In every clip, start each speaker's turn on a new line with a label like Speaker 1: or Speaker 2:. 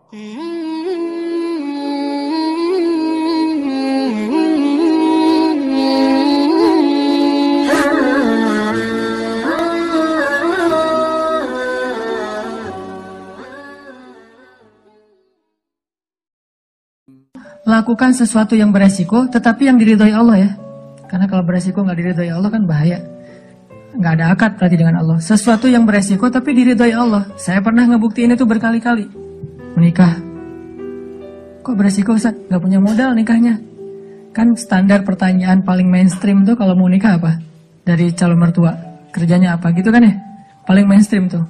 Speaker 1: Lakukan sesuatu yang beresiko, tetapi yang diridhoi Allah ya. Karena kalau beresiko nggak diridhoi Allah kan bahaya. Nggak ada akad berarti dengan Allah. Sesuatu yang beresiko tapi diridhoi Allah. Saya pernah ngebuktiin itu berkali-kali. Menikah. Kok beresiko Ustaz? Nggak punya modal nikahnya. Kan standar pertanyaan paling mainstream tuh kalau mau nikah apa? Dari calon mertua. Kerjanya apa gitu kan ya? Paling mainstream tuh.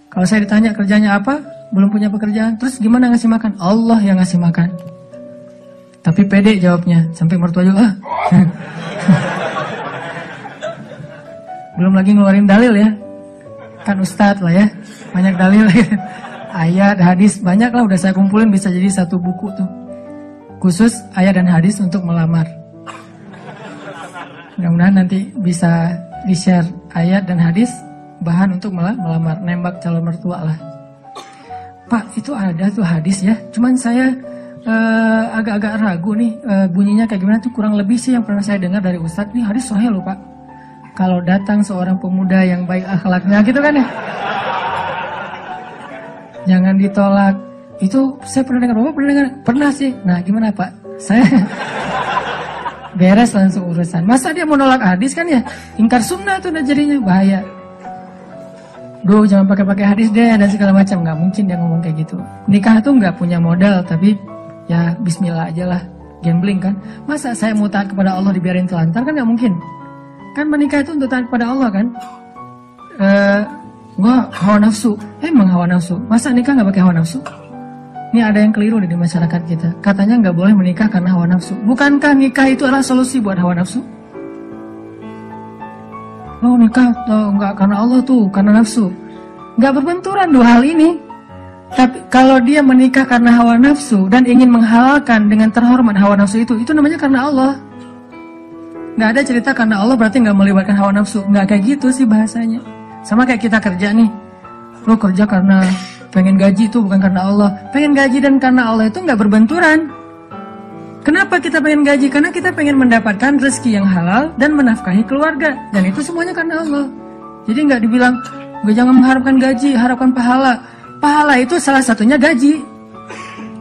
Speaker 1: Kalau saya ditanya kerjanya apa? Belum punya pekerjaan. Terus gimana ngasih makan? Allah yang ngasih makan. Tapi pede jawabnya, sampai mertua juga belum lagi ngeluarin dalil ya. Kan ustadz lah ya, banyak dalil ya. Ayat, hadis, banyak lah udah saya kumpulin bisa jadi satu buku tuh. Khusus ayat dan hadis untuk melamar. Mudah-mudahan nanti bisa di-share ayat dan hadis bahan untuk melamar, nembak calon mertua lah. Pak, itu ada tuh hadis ya, cuman saya agak-agak ragu nih bunyinya kayak gimana tuh, kurang lebih sih yang pernah saya dengar dari Ustadz. Ini hadis sahih loh Pak, kalau datang seorang pemuda yang baik akhlaknya gitu kan ya, jangan ditolak. Itu saya pernah dengar, Bapak pernah dengar? Pernah sih. Nah gimana Pak, saya beres langsung urusan. Masa dia mau nolak hadis kan ya, ingkar sunnah tuh udah jadinya bahaya. Duh jangan pakai hadis deh dan segala macam. Nggak mungkin dia ngomong kayak gitu. Nikah tuh nggak punya modal, tapi ya bismillah aja lah, gambling kan. Masa saya mau taat kepada Allah dibiarin telantar kan gak mungkin. Kan menikah itu untuk taat kepada Allah kan. Gua hawa nafsu, emang hawa nafsu. Masa nikah gak pakai hawa nafsu? Ini ada yang keliru di masyarakat kita. Katanya gak boleh menikah karena hawa nafsu. Bukankah nikah itu adalah solusi buat hawa nafsu? Lo nikah gak karena Allah tuh, karena nafsu. Gak berbenturan dua hal ini. Tapi kalau dia menikah karena hawa nafsu dan ingin menghalalkan dengan terhormat hawa nafsu itu namanya karena Allah. Nggak ada cerita karena Allah berarti nggak melibatkan hawa nafsu. Nggak kayak gitu sih bahasanya. Sama kayak kita kerja nih. Lo kerja karena pengen gaji itu bukan karena Allah. Pengen gaji dan karena Allah itu nggak berbenturan. Kenapa kita pengen gaji? Karena kita pengen mendapatkan rezeki yang halal dan menafkahi keluarga. Dan itu semuanya karena Allah. Jadi nggak dibilang, gue jangan mengharapkan gaji, harapkan pahala. Pahala itu salah satunya gaji.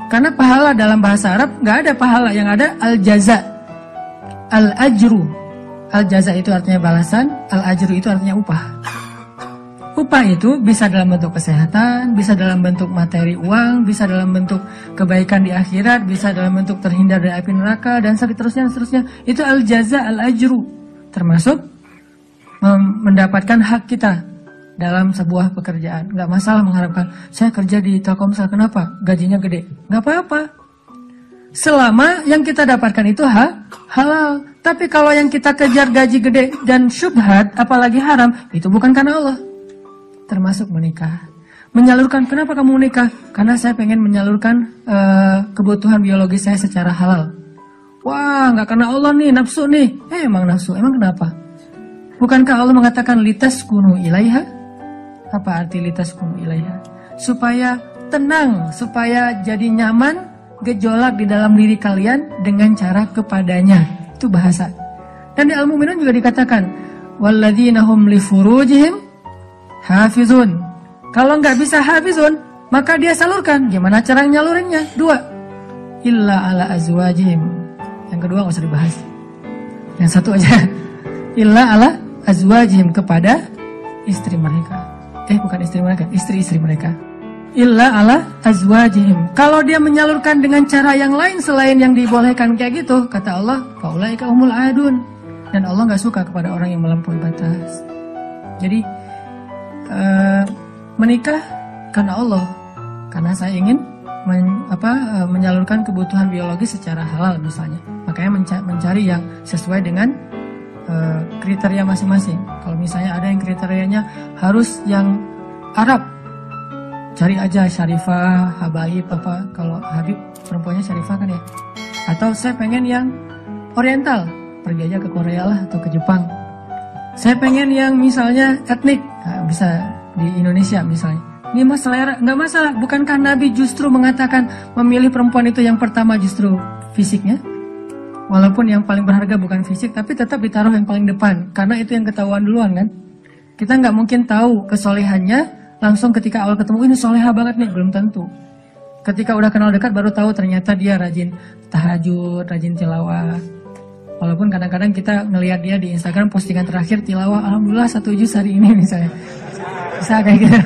Speaker 1: Karena pahala dalam bahasa Arab nggak ada pahala, yang ada al-jaza, al-ajru. Al-jaza itu artinya balasan, al-ajru itu artinya upah. Upah itu bisa dalam bentuk kesehatan, bisa dalam bentuk materi uang, bisa dalam bentuk kebaikan di akhirat, bisa dalam bentuk terhindar dari api neraka, dan seterusnya. Itu al-jaza, al-ajru. Termasuk mendapatkan hak kita dalam sebuah pekerjaan. Nggak masalah mengharapkan, saya kerja di Telkomsel, kenapa? Gajinya gede. Nggak apa-apa. Selama yang kita dapatkan itu halal. Tapi kalau yang kita kejar gaji gede dan syubhat, apalagi haram, itu bukan karena Allah. Termasuk menikah. Menyalurkan, kenapa kamu menikah? Karena saya pengen menyalurkan kebutuhan biologis saya secara halal. Wah, nggak karena Allah nih, nafsu nih. Emang nafsu, emang kenapa? Bukankah Allah mengatakan litaskunu ilaiha? Apa arti litaskunu ilaiha? Supaya tenang, supaya jadi nyaman, gejolak di dalam diri kalian dengan cara kepadanya. Itu bahasa. Dan di Al-Mu'minun juga dikatakan, walladzina hum li furujihim hafizun. Kalau nggak bisa hafizun, maka dia salurkan. Gimana cara nyalurinnya? 2. Illa ala azwajihim. Yang kedua nggak usah dibahas. Yang satu aja. Illa ala azwajihim, kepada istri mereka. Bukan istri mereka, istri-istri mereka. Illa ala azwajihim. Kalau dia menyalurkan dengan cara yang lain selain yang dibolehkan kayak gitu, kata Allah, faulaika humul adun. Dan Allah nggak suka kepada orang yang melampaui batas. Jadi menikah karena Allah, karena saya ingin menyalurkan kebutuhan biologis secara halal misalnya. Makanya mencari yang sesuai dengan kriteria masing-masing. Kalau misalnya ada yang kriterianya harus yang Arab, cari aja Syarifah, Habaib apa. Kalau Habib perempuannya Syarifah kan ya. Atau saya pengen yang Oriental, pergi aja ke Korea lah atau ke Jepang. Saya pengen yang misalnya etnik, bisa di Indonesia misalnya. Ini mah selera, nggak masalah. Bukankah Nabi justru mengatakan memilih perempuan itu yang pertama justru fisiknya? Walaupun yang paling berharga bukan fisik, tapi tetap ditaruh yang paling depan. Karena itu yang ketahuan duluan kan. Kita nggak mungkin tahu kesolehannya langsung ketika awal ketemu, ini soleha banget nih, belum tentu. Ketika udah kenal dekat baru tahu ternyata dia rajin tahajud, rajin tilawah. Walaupun kadang-kadang kita ngelihat dia di Instagram postingan terakhir tilawah, alhamdulillah 1 juz hari ini misalnya. Bisa kayak gitu.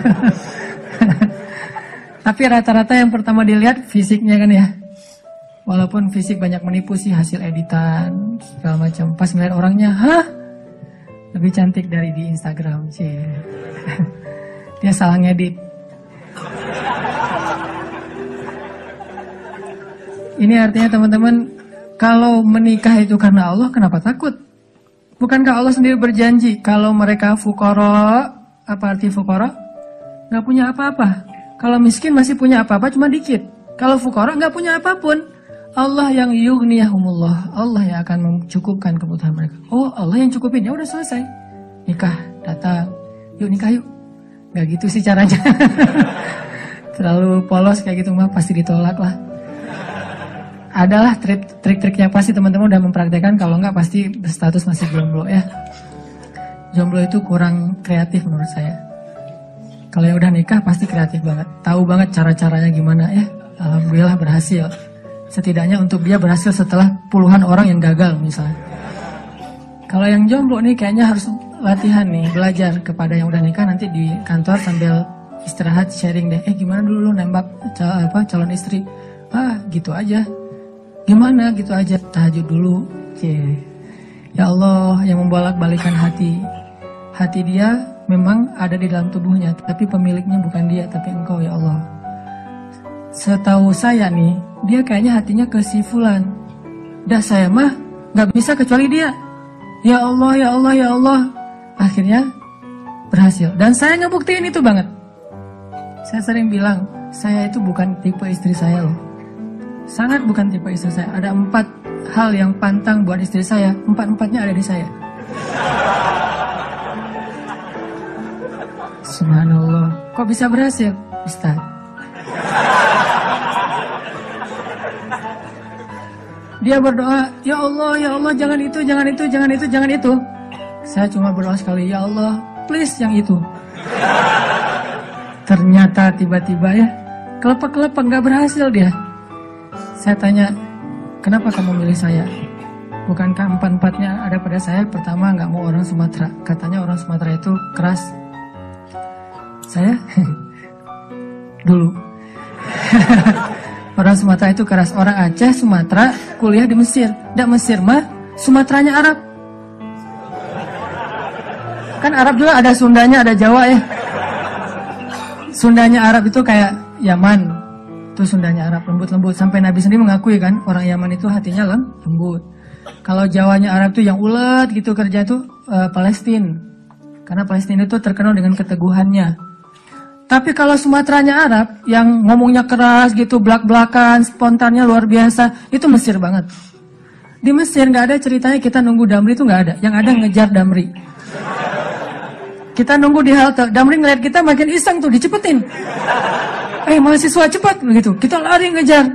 Speaker 1: Tapi rata-rata yang pertama dilihat fisiknya kan ya. Walaupun fisik banyak menipu sih, hasil editan segala macam. Pas ngeliat orangnya, hah? Lebih cantik dari di Instagram sih. Dia salah ngedit. Ini artinya teman-teman, kalau menikah itu karena Allah, kenapa takut? Bukankah Allah sendiri berjanji kalau mereka fuqara, apa arti fuqara? Gak punya apa-apa. Kalau miskin masih punya apa-apa cuma dikit. Kalau fuqara gak punya apapun. Allah yang yughniyahumullah, Allah yang akan mencukupkan kebutuhan mereka. Oh, Allah yang cukupin, ya udah selesai. Nikah, datang. Yuk nikah yuk. Gak gitu sih caranya. Terlalu polos kayak gitu mah pasti ditolak lah. Adalah trik-triknya pasti teman-teman udah mempraktekkan, kalau enggak pasti berstatus masih jomblo ya. Jomblo itu kurang kreatif menurut saya. Kalau yang udah nikah pasti kreatif banget, tahu banget cara-caranya gimana ya. Alhamdulillah berhasil. Setidaknya untuk dia berhasil setelah puluhan orang yang gagal misalnya. Kalau yang jomblo nih kayaknya harus latihan nih, belajar kepada yang udah nikah, nanti di kantor sambil istirahat sharing deh. Gimana dulu lu nembak calon istri? Gitu aja. Gimana gitu aja, tahajud dulu. Ya Allah yang membolak-balikan hati. Hati dia memang ada di dalam tubuhnya, tapi pemiliknya bukan dia, tapi Engkau ya Allah. Setahu saya nih, dia kayaknya hatinya ke si fulan. Dah saya mah gak bisa kecuali dia. Ya Allah, ya Allah, ya Allah. Akhirnya berhasil. Dan saya ngebuktiin itu banget. Saya sering bilang, saya itu bukan tipe istri saya loh. Sangat bukan tipe istri saya. Ada 4 hal yang pantang buat istri saya. 4-4-nya ada di saya. Subhanallah. Kok bisa berhasil? Ustaz. Dia berdoa, ya Allah, jangan itu, jangan itu, jangan itu, jangan itu. Saya cuma berdoa sekali, ya Allah, please yang itu. Ternyata tiba-tiba ya, kelepek-kelepek gak berhasil dia. Saya tanya, kenapa kamu milih saya? Bukankah 4-4-nya ada pada saya? Pertama, gak mau orang Sumatera. Katanya orang Sumatera itu keras. Saya? Dulu. Orang Sumatera itu keras. Orang Aceh, Sumatera, kuliah di Mesir. Nggak Mesir mah, Sumateranya Arab. Kan Arab juga ada Sundanya, ada Jawa ya. Sundanya Arab itu kayak Yaman. Itu Sundanya Arab, lembut-lembut. Sampai Nabi sendiri mengakui kan, orang Yaman itu hatinya lembut. Kalau Jawanya Arab itu yang ulet gitu kerja itu Palestina. Karena Palestina itu terkenal dengan keteguhannya. Tapi kalau Sumateranya Arab, yang ngomongnya keras gitu, belak-belakan, spontannya luar biasa, itu Mesir banget. Di Mesir nggak ada ceritanya kita nunggu Damri itu nggak ada. Yang ada ngejar Damri. Kita nunggu di halte, Damri ngeliat kita makin iseng tuh, dicepetin. Mahasiswa cepat begitu. Kita lari ngejar.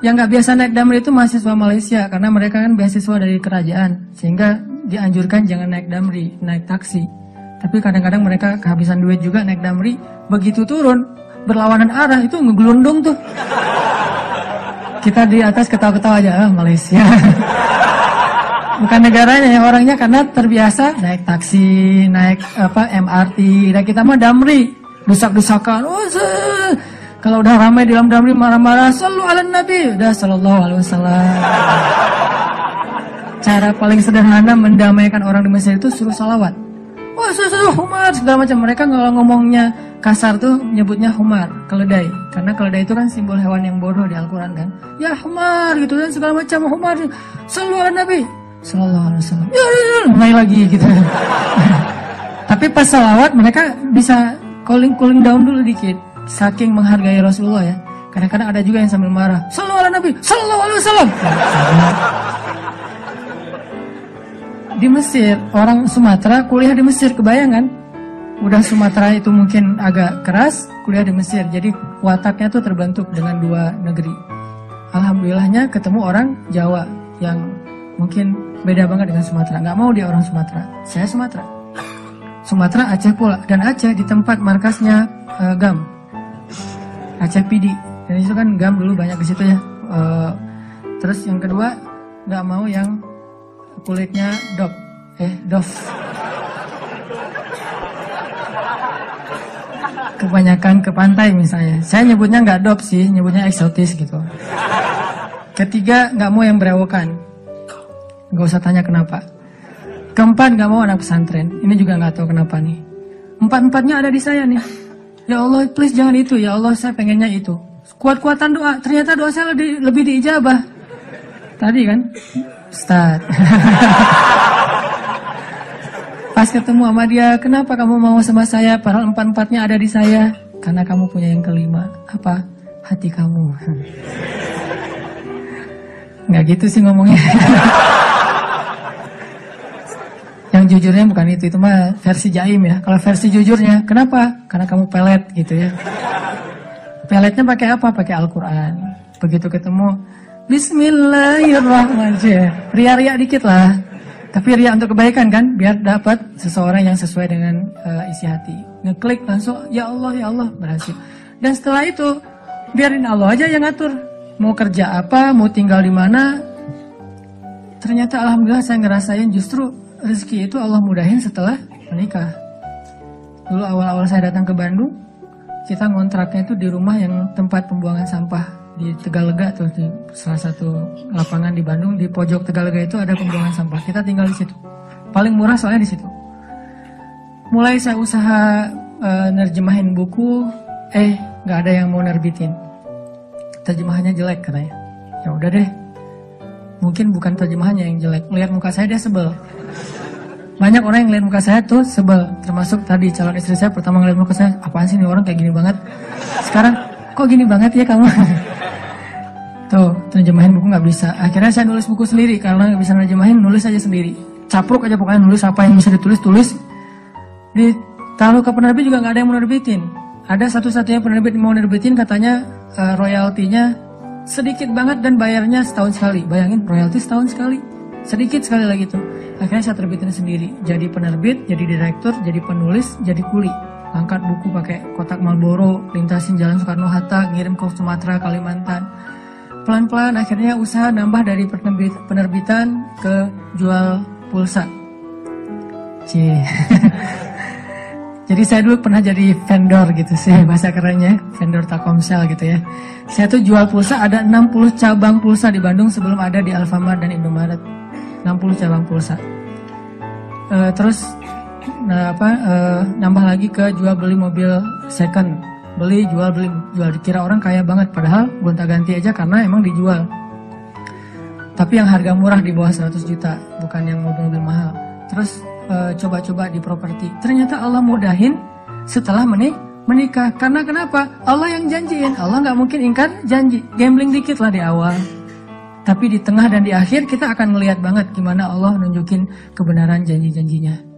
Speaker 1: Yang nggak biasa naik Damri itu mahasiswa Malaysia, karena mereka kan beasiswa dari kerajaan, sehingga dianjurkan jangan naik Damri, naik taksi. Tapi kadang-kadang mereka kehabisan duit juga naik Damri. Begitu turun, berlawanan arah itu ngegelundung tuh. Kita di atas ketawa-ketawa aja, Malaysia. Bukan negaranya, yang orangnya karena terbiasa naik taksi, naik MRT. Dan kita mah Damri, desak-desakan. Kalau udah ramai di dalam Damri marah-marah, sallu ala Nabi, udah sallallahu alaihi wasallam. Cara paling sederhana mendamaikan orang di Mesir itu suruh salawat. Humar segala macam. Mereka kalau ngomongnya kasar tuh nyebutnya humar, keledai. Karena keledai itu kan simbol hewan yang bodoh di Al-Quran kan. Ya humar gitu dan segala macam humar. Sallu ala Nabi sallallahu alaihi wasallam. Mulai lagi gitu. Tapi pas salawat mereka bisa cooling down dulu dikit. Saking menghargai Rasulullah ya. Kadang-kadang ada juga yang sambil marah. Sallu ala Nabi sallallahu alaihi wasallam. Di Mesir, orang Sumatera kuliah di Mesir, kebayangan. udah Sumatera itu mungkin agak keras, kuliah di Mesir. Jadi wataknya tuh terbentuk dengan dua negeri. Alhamdulillahnya ketemu orang Jawa yang mungkin beda banget dengan Sumatera. Nggak mau dia orang Sumatera. Saya Sumatera. Sumatera Aceh pula. Dan Aceh di tempat markasnya GAM. Aceh PD. Dan itu kan GAM dulu banyak di situ ya. Terus yang kedua, nggak mau yang kulitnya dof. Kebanyakan ke pantai misalnya. Saya nyebutnya nggak dop sih, nyebutnya eksotis gitu. Ketiga, nggak mau yang berewokan. Nggak usah tanya kenapa. Keempat, nggak mau anak pesantren. Ini juga nggak tahu kenapa nih. Empat-empatnya ada di saya nih. Ya Allah, please jangan itu. Ya Allah, saya pengennya itu. Kuat-kuatan doa. Ternyata doa saya lebih diijabah. Tadi kan, Ustaz. Pas ketemu sama dia, kenapa kamu mau sama saya? Padahal empat-empatnya ada di saya. Karena kamu punya yang kelima. Apa? Hati kamu. Nggak gitu sih ngomongnya. Yang jujurnya bukan itu mah versi jaim ya. Kalau versi jujurnya, kenapa? Karena kamu pelet gitu ya. Peletnya pakai apa? Pakai Al-Quran. Begitu ketemu, Bismillahirrahmanirrahim. Ria-ria dikit lah. Tapi ria untuk kebaikan kan, biar dapat seseorang yang sesuai dengan isi hati. Ngeklik langsung, ya Allah, berhasil. Dan setelah itu, biarin Allah aja yang ngatur. Mau kerja apa, mau tinggal di mana. Ternyata alhamdulillah saya ngerasain justru rezeki itu Allah mudahin setelah menikah. Dulu awal-awal saya datang ke Bandung, kita ngontraknya itu di rumah yang tempat pembuangan sampah. Di Tegalega tuh, di salah satu lapangan di Bandung, di pojok Tegalega itu ada pembuangan sampah. Kita tinggal di situ. Paling murah soalnya di situ. Mulai saya usaha nerjemahin buku, nggak ada yang mau nerbitin. Terjemahannya jelek katanya. Ya udah deh. Mungkin bukan terjemahannya yang jelek. Melihat muka saya dia sebel. Banyak orang yang lihat muka saya tuh sebel. Termasuk tadi calon istri saya pertama ngeliat muka saya, apaan sih nih orang kayak gini banget. Sekarang kok gini banget ya kamu? Tuh, terjemahin buku nggak bisa. Akhirnya saya nulis buku sendiri. Karena nggak bisa nerjemahin, nulis aja sendiri. Capruk aja pokoknya, nulis apa yang bisa ditulis. Ditaruh ke penerbit juga nggak ada yang mau nerbitin. Ada satu-satunya penerbit yang mau nerbitin, katanya royaltinya sedikit banget dan bayarnya setahun sekali. Bayangin, royalti setahun sekali. Sedikit sekali lagi tuh. Akhirnya saya terbitin sendiri. Jadi penerbit, jadi direktur, jadi penulis, jadi kuli. Angkat buku pakai kotak Marlboro, lintasin jalan Soekarno-Hatta, ngirim ke Sumatera, Kalimantan. Pelan-pelan akhirnya usaha nambah dari penerbitan ke jual pulsa. Jadi saya dulu pernah jadi vendor gitu sih, bahasa kerennya, vendor Telkomsel gitu ya. Saya tuh jual pulsa, ada 60 cabang pulsa di Bandung sebelum ada di Alfamart dan Indomaret. 60 cabang pulsa. Terus nambah lagi ke jual beli mobil second. Beli, jual, dikira orang kaya banget, padahal gonta-ganti aja karena emang dijual. Tapi yang harga murah di bawah 100 juta, bukan yang mobil-mobil mahal. Terus coba-coba di properti. Ternyata Allah mudahin setelah menikah. Karena kenapa? Allah yang janjiin. Allah nggak mungkin ingkar janji. Gambling dikit lah di awal. Tapi di tengah dan di akhir kita akan melihat banget gimana Allah nunjukin kebenaran janji-janjinya.